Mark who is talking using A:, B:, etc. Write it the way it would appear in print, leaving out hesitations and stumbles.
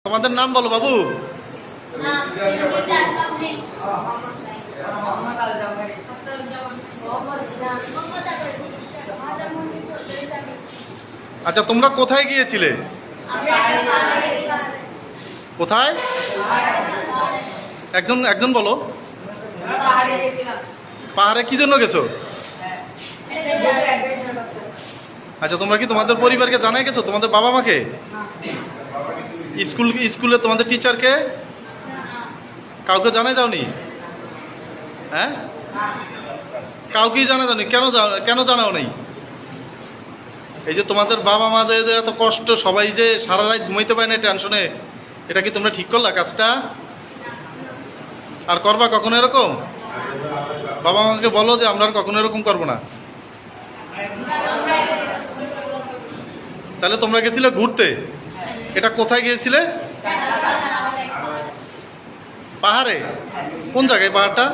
A: তোমাদের নাম বলো বাবু। আচ্ছা, তোমরা কোথায় গিয়েছিলে? কোথায়? একজন একজন বলো। পাহাড়ে কি জন্য গেছো? আচ্ছা, তোমরা কি তোমাদের পরিবারকে জানাই গেছো, তোমাদের বাবা মাকে? স্কুলে তোমাদের টিচারকে কাউকে জানাই যাওনি? হ্যাঁ, কাউকেই জানা যাওনি। কেন জানাও নেই? এই যে তোমাদের বাবা মা যে এত কষ্ট, সবাই যে সারা রাত ঘুমাইতে পারে না টেনশনে, এটা কি তোমরা ঠিক করলা কাজটা? আর করবা কখনো এরকম? বাবা মাকে বলো যে আমরা আর কখনো এরকম করবো না। তাহলে তোমরা গেছিলে ঘুরতে, এটা কোথায় গিয়েছিলে? পাহাড়ে? কোন জায়গায় পাহাড়টা?